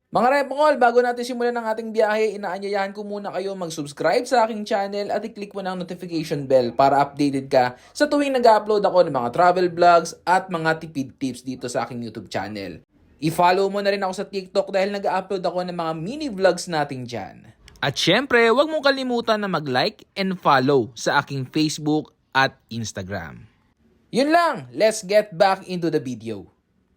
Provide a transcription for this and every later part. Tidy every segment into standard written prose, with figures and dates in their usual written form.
Mga repokol, bago natin simulan ang ating biyahe, inaanyayahan ko muna kayo mag-subscribe sa aking channel at i-click mo ng notification bell para updated ka sa tuwing nag-upload ako ng mga travel vlogs at mga tipid tips dito sa aking YouTube channel. I-follow mo na rin ako sa TikTok dahil nag-upload ako ng mga mini vlogs natin dyan. At syempre, huwag mong kalimutan na mag-like and follow sa aking Facebook at Instagram. Yun lang, let's get back into the video.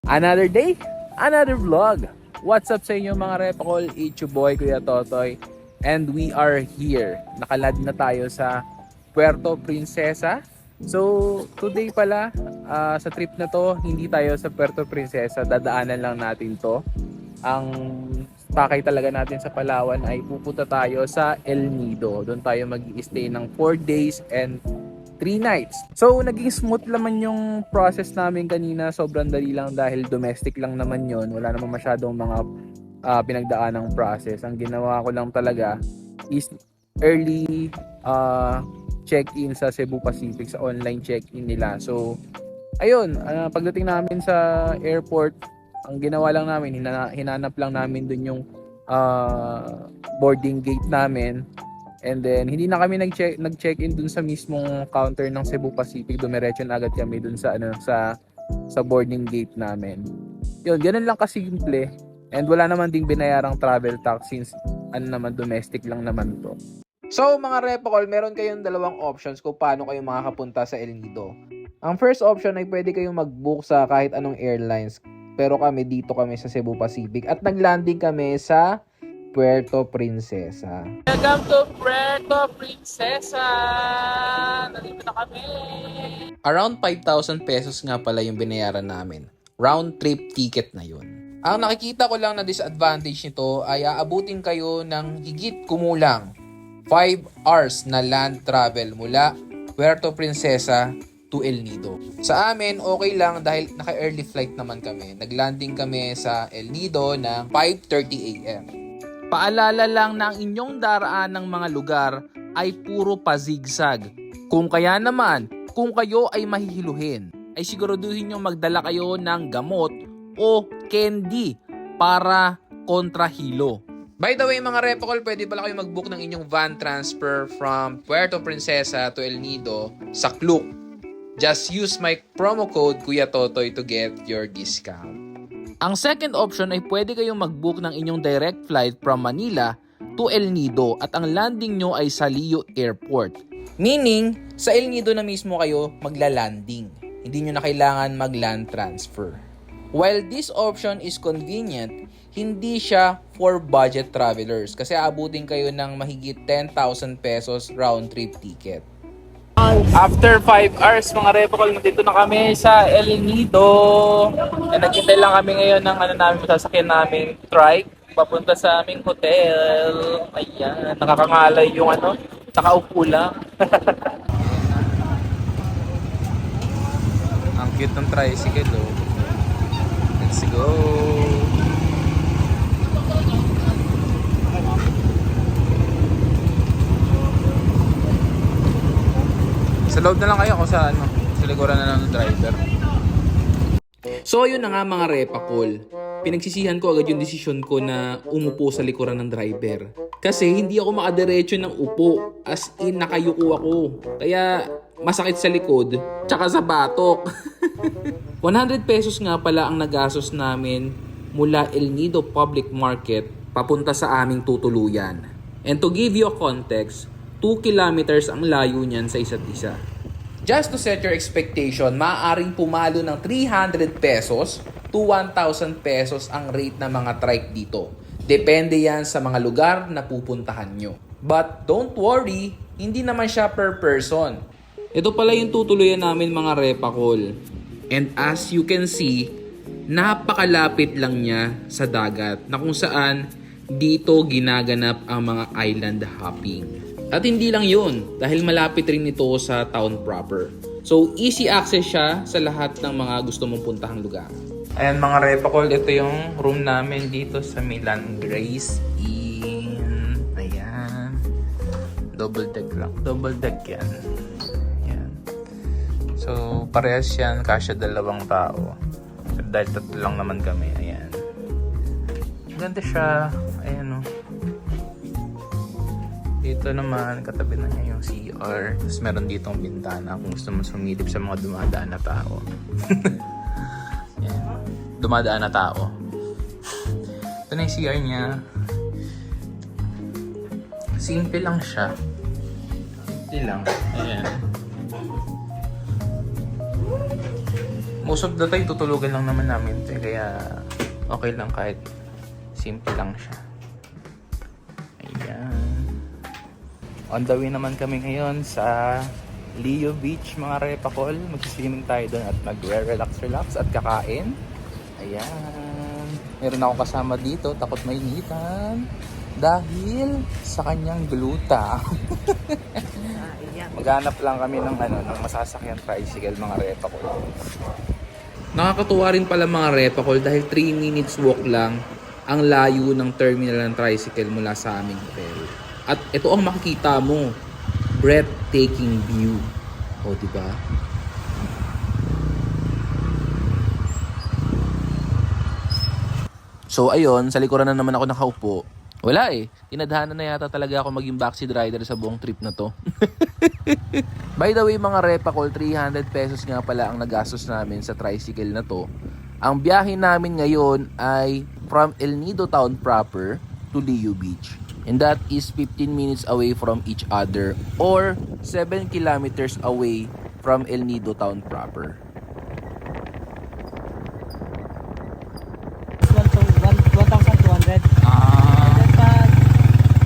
Another day, another vlog. What's up sa inyo mga repakol? It's your boy Kuya Totoy and we are here. Nakalad na tayo sa Puerto Princesa. So today pala sa trip na to, hindi tayo sa Puerto Princesa, dadaanan lang natin to. Ang pakay talaga natin sa Palawan ay pupunta tayo sa El Nido. Doon tayo mag-i-stay ng 4 days and 3 nights. So, naging smooth naman yung process namin kanina. Sobrang dali lang dahil domestic lang naman yon. Wala naman masyadong mga pinagdaanang process. Ang ginawa ko lang talaga is early check-in sa Cebu Pacific, sa online check-in nila. So, ayun, pagdating namin sa airport, ang ginawa lang namin, hinanap lang namin dun yung boarding gate namin. And then, hindi na kami nag-check-in dun sa mismong counter ng Cebu Pacific. Dumiretso na agad kami dun sa boarding gate namin. Yun, ganun lang kasimple. And wala naman ding binayarang travel tax since domestic lang naman to. So, mga repokol, meron kayong dalawang options kung paano kayo makakapunta sa El Nido. Ang first option ay pwede kayong mag-book sa kahit anong airlines. Pero dito kami sa Cebu Pacific at naglanding kami sa Puerto Princesa. Welcome to Puerto Princesa! Nandito na kami! Around 5,000 pesos nga pala yung binayaran namin. Round trip ticket na yun. Ang nakikita ko lang na disadvantage nito ay aabutin kayo ng higit kumulang 5 hours na land travel mula Puerto Princesa to El Nido. Sa amin, okay lang dahil naka-early flight naman kami. Naglanding kami sa El Nido ng 5:30 a.m. Paalala lang na ang inyong daraan ng mga lugar ay puro pa-zigzag. Kung kaya naman, kung kayo ay mahihiluhin, ay siguraduhin nyo magdala kayo ng gamot o candy para kontrahilo. By the way mga repokol, pwede pala kayo mag-book ng inyong van transfer from Puerto Princesa to El Nido sa Klook. Just use my promo code Kuya Totoy to get your discount. Ang second option ay pwede kayong mag-book ng inyong direct flight from Manila to El Nido at ang landing nyo ay sa Lio Airport. Meaning, sa El Nido na mismo kayo magla-landing. Hindi nyo na kailangan mag-land transfer. While this option is convenient, hindi siya for budget travelers kasi aabutin kayo ng mahigit 10,000 pesos round trip ticket. After 5 hours mga repokol, nandito na kami sa El Nido. Naghintay lang kami ngayon ng sasakyan namin trike papunta sa aming hotel. Ayan, nakakangalay yung nakaupo lang. Ang cute ng tricycle oh. Let's go. Sa loob na lang kayo ako sa likuran na lang ng driver. So yun na nga mga repakol. Pinagsisihan ko agad yung desisyon ko na umupo sa likuran ng driver. Kasi hindi ako makadiretso ng upo. As in, nakayuko ako. Kaya masakit sa likod, tsaka sa batok. 100 pesos nga pala ang nagastos namin mula El Nido Public Market papunta sa aming tutuluyan. And to give you a context, 2 kilometers ang layo niyan sa isa't isa. Just to set your expectation, maaaring pumalo ng 300 pesos to 1,000 pesos ang rate ng mga trike dito. Depende yan sa mga lugar na pupuntahan nyo. But don't worry, hindi naman siya per person. Ito pala yung tutuluyan namin mga repakol. And as you can see, napakalapit lang niya sa dagat na kung saan dito ginaganap ang mga island hopping. At hindi lang yun, dahil malapit rin ito sa town proper. So, easy access siya sa lahat ng mga gusto mong puntahang lugar. Ayan mga repakol, ito yung room namin dito sa Milan Grace Inn. Ayan. Double deck lang. Double deck yan. Ayan. So, parehas yan, kasya 2 tao. Dahil 3 lang naman kami. Ayan. Maganda siya. Ayan o. Dito naman, katabi na niya yung CR. Tapos meron ditong bintana kung gusto mo sumilip sa mga dumadaan na tao. Ayan. Dumadaan na tao. Ito na yung CR niya. Simple lang siya. Simple lang. Ayan. Most of the time, tutulugan lang naman namin ito. Kaya okay lang kahit simple lang siya. Ayan. On the way naman kami ngayon sa Leo Beach, mga repakol. Mag-swimming tayo doon at mag-relax at kakain. Ayan. Meron ako kasama dito, takot mainitan. Dahil sa kanyang gluta. Maghanap lang kami ng masasakyan tricycle, mga repakol. Nakakatuwa rin pala mga repakol dahil 3 minutes walk lang ang layo ng terminal ng tricycle mula sa aming hotel. At ito ang makikita mo, breathtaking view. O, diba? So ayun, sa likuran na naman ako nakaupo. Wala eh, tinadhana na yata talaga ako maging backseat rider sa buong trip na to. By the way mga repakol, 300 pesos nga pala ang nagastos namin sa tricycle na to. Ang biyahe namin ngayon ay from El Nido Town proper to Leo Beach. And that is 15 minutes away from each other or 7 kilometers away from El Nido Town proper. 1,200. Then pag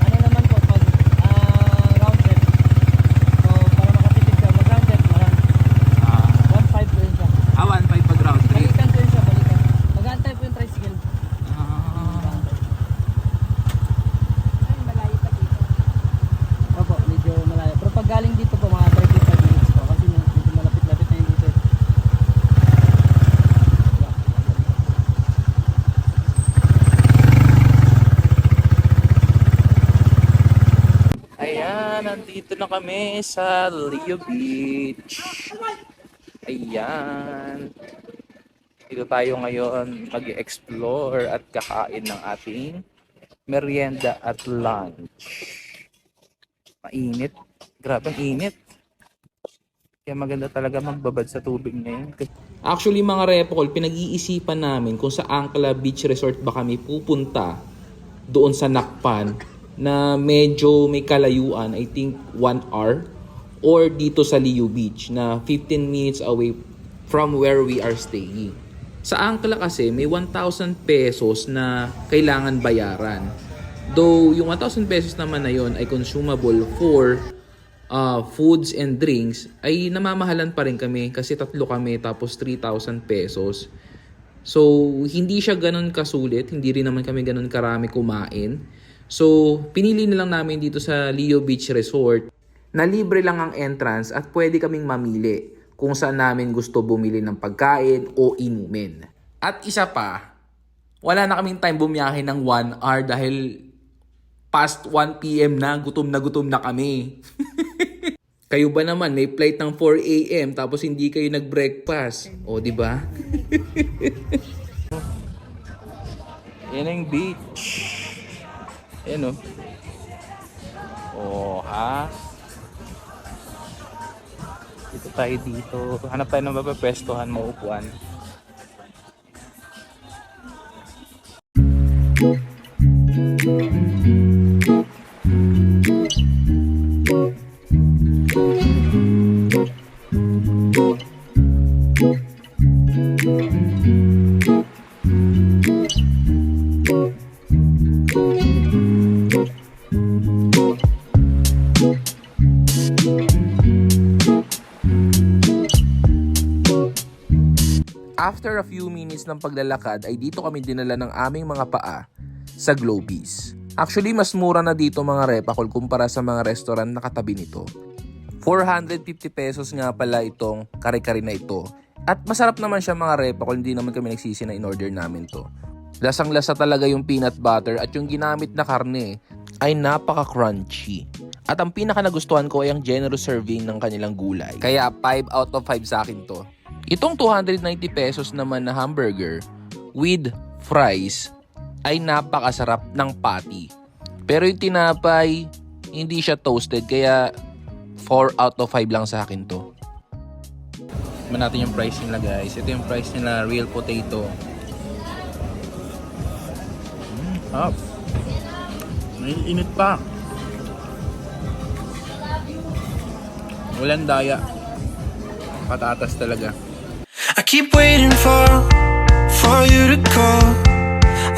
ano naman po pag round trip. So para makatipid ka mag-round trip marami. 1,500 po yun siya. 1.5 pag round trip. Balikan po yun siya, balikan. Mag-aantay po yung tricycle. Ay, malayo pa dito. Opo, medyo malayo. Pero pag galing dito po mga 35 minutes po kasi medyo malapit-lapit na yun dito. Ayan, nandito na kami sa Leo Beach. Ayan. Dito tayo ngayon mag-explore at kakain ng ating merienda at lunch. Mainit. Grabe ang init. Kaya maganda talaga magbabad sa tubig ngayon. Actually mga repokol, pinag-iisipan namin kung sa Ancla Beach Resort ba kami pupunta doon sa Nakpan na medyo may kalayuan, I think 1 hour, or dito sa Leo Beach na 15 minutes away from where we are staying. Sa Ancla kasi may 1,000 pesos na kailangan bayaran. Though yung 1,000 pesos naman na yon ay consumable for foods and drinks, ay namamahalan pa rin kami kasi 3 kami tapos 3,000 pesos. So hindi siya ganun kasulit, hindi rin naman kami ganun karami kumain. So, pinili na lang namin dito sa Leo Beach Resort na libre lang ang entrance at pwede kaming mamili kung saan namin gusto bumili ng pagkain o inumin. At isa pa, wala na kaming time bumiyahe ng 1 hour dahil past 1 PM na gutom na kami. Kayo ba naman may flight ng 4 AM tapos hindi kayo nag-breakfast? O, di ba? Yan ang beach. Ayan o. Oh, ha? Dito tayo dito. Hanap tayo ng mapapwestuhan, maupuan. After a few minutes ng paglalakad ay dito kami dinala ng aming mga paa sa Globies. Actually, mas mura na dito mga repakol kumpara sa mga restaurant na katabi nito. 450 pesos nga pala itong kare-kare na ito. At masarap naman siya mga repakol, hindi naman kami nagsisi na in-order namin to. Lasang-lasa talaga yung peanut butter at yung ginamit na karne ay napaka-crunchy. At ang pinaka nagustuhan ko ay ang generous serving ng kanilang gulay. Kaya 5 out of 5 sa akin to. Itong 290 pesos naman na hamburger with fries ay napakasarap ng patty. Pero yung tinapay, hindi siya toasted kaya 4 out of 5 lang sa akin to. Tignan natin yung price nila guys. Ito yung price nila, real potato. Up. Init pa. Walang daya. Patatas talaga. I keep waiting for you to call.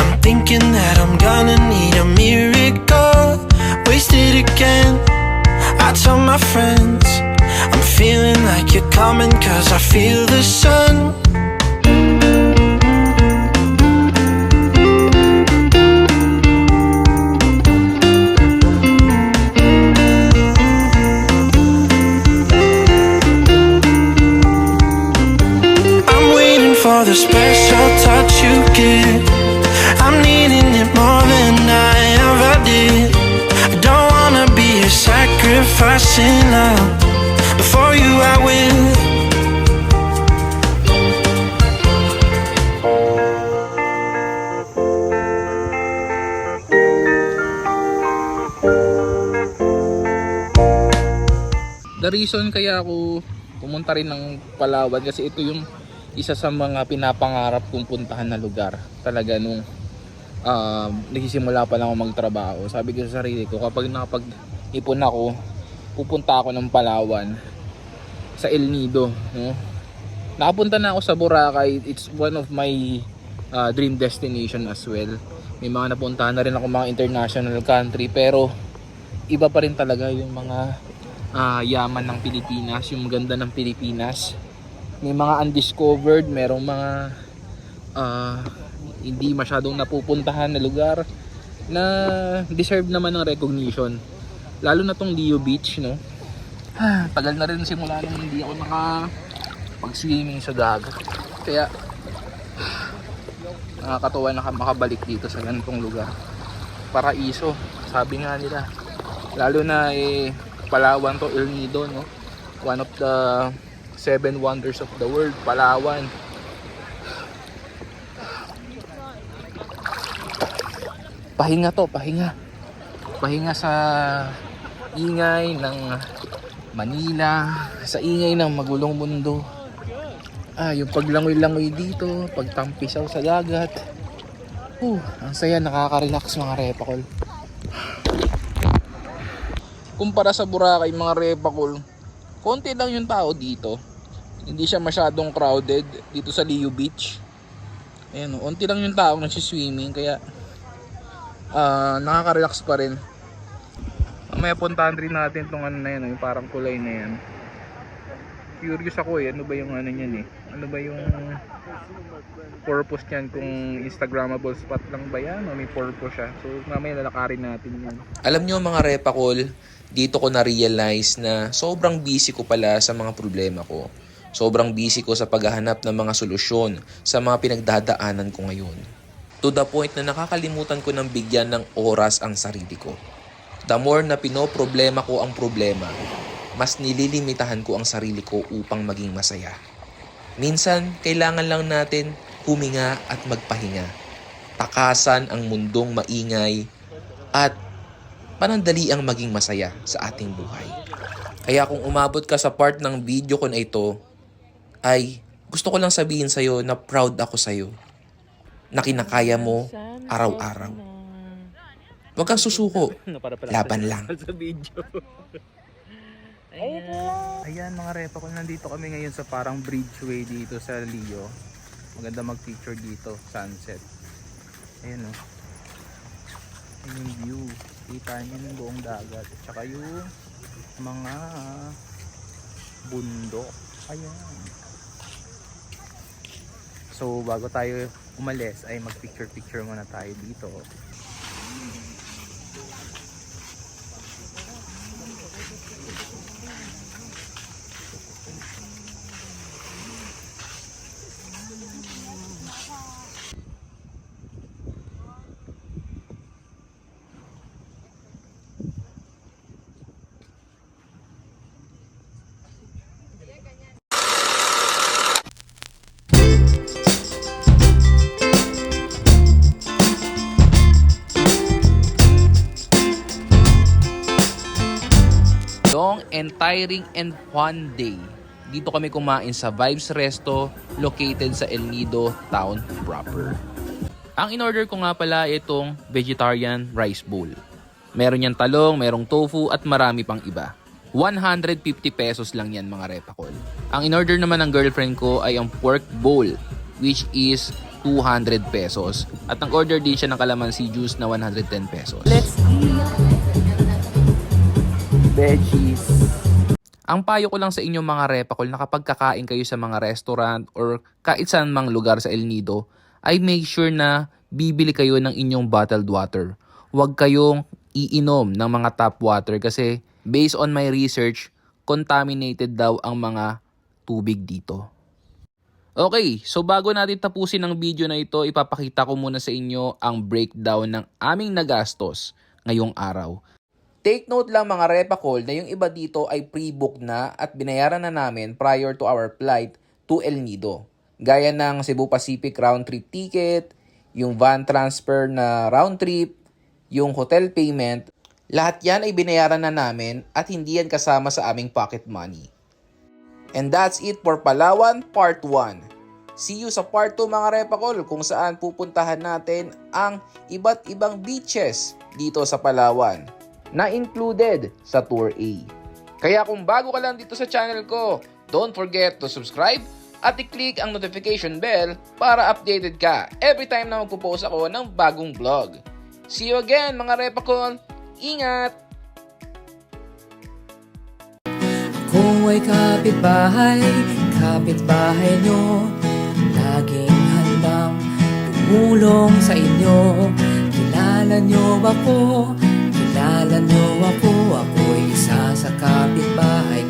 I'm thinking that I'm gonna need a miracle. Wasted again. I tell my friends I'm feeling like you're coming 'cause I feel the sun. I'm waiting for the special touch you give. I'm needing it more than I ever did. I don't wanna be a sacrifice in love. For you I will. The reason kaya ako pumunta rin ng Palawan kasi ito yung isa sa mga pinapangarap kong puntahan na lugar. Talaga nung nagsisimula pa lang ako magtrabaho. Sabi ko sa sarili ko, kapag nakapag-ipon ako, pupunta ako ng Palawan sa El Nido, no? Nakapunta na ako sa Boracay. It's one of my dream destination as well. May mga napuntahan na rin ako mga international country, pero iba pa rin talaga yung mga yaman ng Pilipinas, yung ganda ng Pilipinas. May mga undiscovered, merong mga hindi masyadong napupuntahan na lugar na deserve naman ng recognition. Lalo na tong Leo Beach, no? Tagal na rin simula nung hindi ako pag-swimming sa dagat. Kaya nakakatuwa na makabalik dito sa ganitong lugar. Paraiso, sabi nga nila. Lalo na Palawan to, El Nido, no? One of the 7 wonders of the world, Palawan. Pahinga to, pahinga. Pahinga sa ingay ng Manila, sa ingay ng magulong mundo. Yung paglangoy-langoy dito, pagtampisaw sa dagat. Ang saya, nakaka-relax mga repakol. Kumpara sa Boracay mga repakol, konti lang yung tao dito. Hindi siya masyadong crowded dito sa Leo Beach. Ayan, konti lang yung tao nagsiswimming, kaya nakaka-relax pa rin. Mamaya puntahan rin natin itong ano na yan, yung parang kulay na yan. Curious ako ano ba yung ano niyan ano ba yung purpose niyan, kung Instagrammable spot lang ba yan o may purpose siya. So mamaya lalakarin natin yan. Alam nyo mga repakol, dito ko na-realize na sobrang busy ko pala sa mga problema ko. Sobrang busy ko sa paghahanap ng mga solusyon sa mga pinagdadaanan ko ngayon. To the point na nakakalimutan ko ng bigyan ng oras ang sarili ko. The more na pinoproblema ko ang problema, mas nililimitahan ko ang sarili ko upang maging masaya. Minsan, kailangan lang natin huminga at magpahinga. Takasan ang mundong maingay at panandali ang maging masaya sa ating buhay. Kaya kung umabot ka sa part ng video ko na ito, ay gusto ko lang sabihin sa'yo na proud ako sa'yo. Na kinakaya mo araw-araw. Huwag kang susuko. Laban lang. Sa video. Ayan mga repa, kung nandito kami ngayon sa parang bridgeway dito sa Leo. Maganda mag-picture dito, sunset. Ayan o. Ayan yung view. Kita nyo yung buong dagat. At saka yung mga bundok. Ayan. So bago tayo umalis ay mag-picture muna tayo dito. and tiring and fun day. Dito kami kumain sa Vibes Resto located sa El Nido Town proper. Ang in-order ko nga pala itong vegetarian rice bowl. Meron yan talong, merong tofu at marami pang iba. 150 pesos lang yan mga repakol. Ang in-order naman ng girlfriend ko ay ang pork bowl which is 200 pesos. At nag-order din siya ng calamansi juice na 110 pesos. Let's eat! Veggies. Ang payo ko lang sa inyo mga repakol na kapag kakain kayo sa mga restaurant or kahit saan mang lugar sa El Nido, ay make sure na bibili kayo ng inyong bottled water. Huwag kayong iinom ng mga tap water kasi based on my research, contaminated daw ang mga tubig dito. Okay, so bago natin tapusin ang video na ito, ipapakita ko muna sa inyo ang breakdown ng aming nagastos ngayong araw. Take note lang mga repakol na yung iba dito ay pre-book na at binayaran na namin prior to our flight to El Nido. Gaya ng Cebu Pacific round trip ticket, yung van transfer na round trip, yung hotel payment, lahat yan ay binayaran na namin at hindi yan kasama sa aming pocket money. And that's it for Palawan Part 1. See you sa Part 2 mga repakol kung saan pupuntahan natin ang iba't ibang beaches dito sa Palawan na included sa Tour A. Kaya kung bago ka lang dito sa channel ko, don't forget to subscribe at i-click ang notification bell para updated ka every time na magpo-post ako ng bagong vlog. See you again mga repakol! Ingat! Ako ay kapitbahay nyo, laging handang tumulong sa inyo. Kilala nyo ako, ako'y isa sa kapitbahay.